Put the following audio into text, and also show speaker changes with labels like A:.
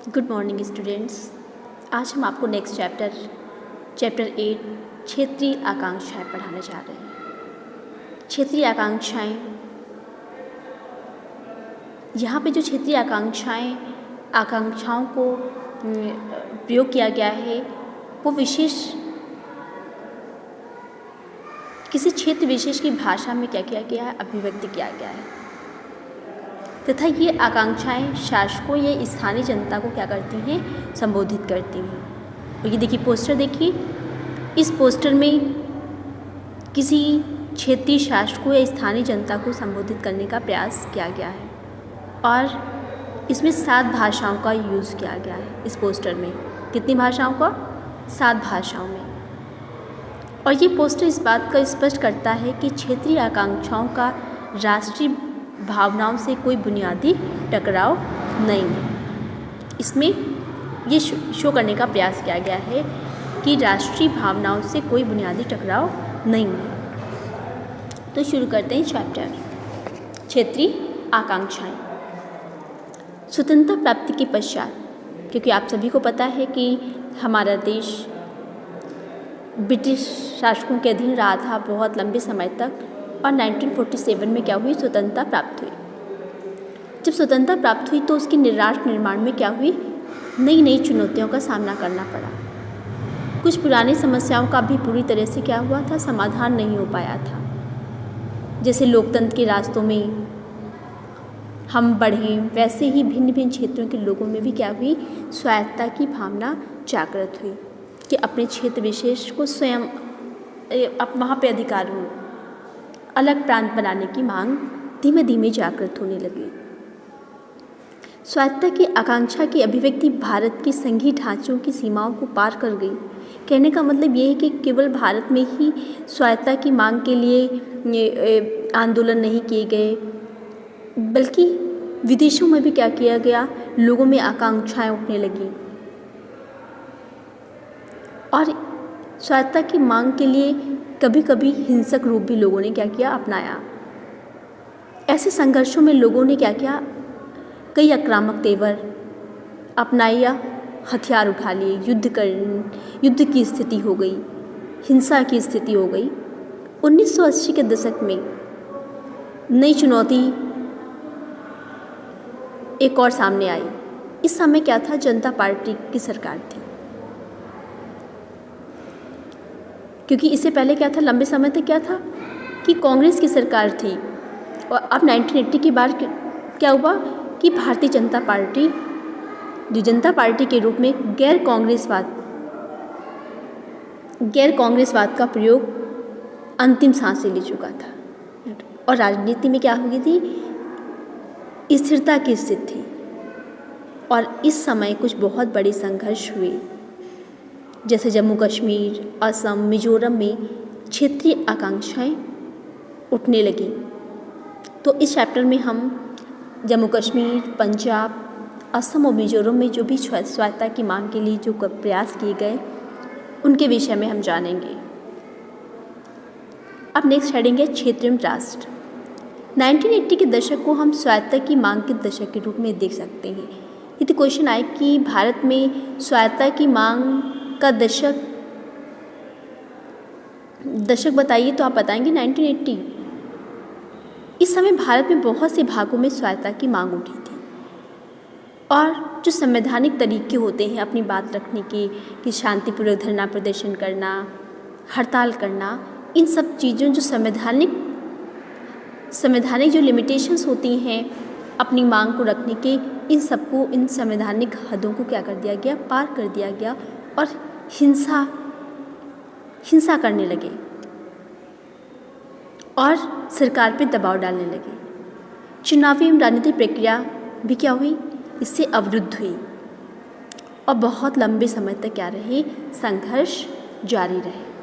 A: Good morning students. आज हम आपको नेक्स्ट चैप्टर 8 क्षेत्रीय आकांक्षाएं पढ़ाने जा रहे हैं। क्षेत्रीय आकांक्षाएं, यहाँ पे जो क्षेत्रीय आकांक्षाओं को प्रयोग किया गया है वो विशेष किसी क्षेत्र विशेष की भाषा में क्या किया गया है, अभिव्यक्त किया गया है तथा ये आकांक्षाएं शासकों या स्थानीय जनता को क्या करती हैं, संबोधित करती हैं। और ये देखिए पोस्टर, देखिए इस पोस्टर में किसी क्षेत्रीय शासकों या स्थानीय जनता को संबोधित करने का प्रयास किया गया है और इसमें 7 भाषाओं का यूज़ किया गया है। इस पोस्टर में कितनी भाषाओं का? 7 भाषाओं में। और ये पोस्टर इस बात का स्पष्ट करता है कि क्षेत्रीय आकांक्षाओं का राष्ट्रीय भावनाओं से कोई बुनियादी टकराव नहीं है। इसमें ये शो करने का प्रयास किया गया है कि राष्ट्रीय भावनाओं से कोई बुनियादी टकराव नहीं है। तो शुरू करते हैं चैप्टर क्षेत्रीय आकांक्षाएं। स्वतंत्रता प्राप्ति के पश्चात, क्योंकि आप सभी को पता है कि हमारा देश ब्रिटिश शासकों के अधीन रहा था बहुत लंबे समय तक, और 1947 में क्या हुई, स्वतंत्रता प्राप्त हुई। जब स्वतंत्रता प्राप्त हुई तो उसकी राष्ट्र निर्माण में क्या हुई, नई नई चुनौतियों का सामना करना पड़ा। कुछ पुरानी समस्याओं का भी पूरी तरह से क्या हुआ था, समाधान नहीं हो पाया था। जैसे लोकतंत्र के रास्तों में हम बढ़ें, वैसे ही भिन्न भिन्न क्षेत्रों के लोगों में भी क्या हुई, स्वायत्तता की भावना जागृत हुई कि अपने क्षेत्र विशेष को स्वयं वहाँ पे अधिकार हो। अलग प्रांत बनाने की मांग धीमे धीमे जागृत होने लगी। स्वायत्तता की आकांक्षा की अभिव्यक्ति भारत के संघीय ढांचों की सीमाओं को पार कर गई। कहने का मतलब ये है कि केवल भारत में ही स्वायत्तता की मांग के लिए आंदोलन नहीं किए गए, बल्कि विदेशों में भी क्या किया गया, लोगों में आकांक्षाएं उठने लगी और स्वायत्तता की मांग के लिए कभी कभी हिंसक रूप भी लोगों ने क्या किया, अपनाया। ऐसे संघर्षों में लोगों ने क्या किया, कई आक्रामक तेवर अपनाए या हथियार उठा लिए। युद्ध की स्थिति हो गई, हिंसा की स्थिति हो गई। 1980 के दशक में नई चुनौती एक और सामने आई। इस समय क्या था, जनता पार्टी की सरकार थी, क्योंकि इससे पहले क्या था, लंबे समय तक क्या था कि कांग्रेस की सरकार थी। और अब 1980 के बाद क्या हुआ कि भारतीय जनता पार्टी, जो जनता पार्टी के रूप में गैर कांग्रेसवाद का प्रयोग अंतिम सांसें ले चुका था। और राजनीति में क्या हो गई थी, स्थिरता की स्थिति थी। और इस समय कुछ बहुत बड़े संघर्ष हुए, जैसे जम्मू कश्मीर, असम, मिजोरम में क्षेत्रीय आकांक्षाएं उठने लगीं। तो इस चैप्टर में हम जम्मू कश्मीर, पंजाब, असम और मिजोरम में जो भी स्वायत्तता की मांग के लिए जो प्रयास किए गए, उनके विषय में हम जानेंगे। अब नेक्स्ट हेडिंग है क्षेत्र एवं राष्ट्र। 1980 के दशक को हम स्वायत्तता की मांग के दशक के रूप में देख सकते हैं। यदि क्वेश्चन आए कि भारत में स्वायत्तता की मांग का दशक बताइए, तो आप बताएंगे 1980। इस समय भारत में बहुत से भागों में स्वायत्तता की मांग उठी थी और जो संवैधानिक तरीके होते हैं अपनी बात रखने के, कि शांतिपूर्वक धरना प्रदर्शन करना, हड़ताल करना, इन सब चीज़ों जो संवैधानिक जो लिमिटेशंस होती हैं अपनी मांग को रखने के, इन सबको, इन संवैधानिक हदों को क्या कर दिया गया, पार कर दिया गया और हिंसा करने लगे और सरकार पर दबाव डालने लगे। चुनावी एवं राजनीतिक प्रक्रिया भी क्या हुई, इससे अवरुद्ध हुई और बहुत लंबे समय तक क्या रहे, संघर्ष जारी रहे।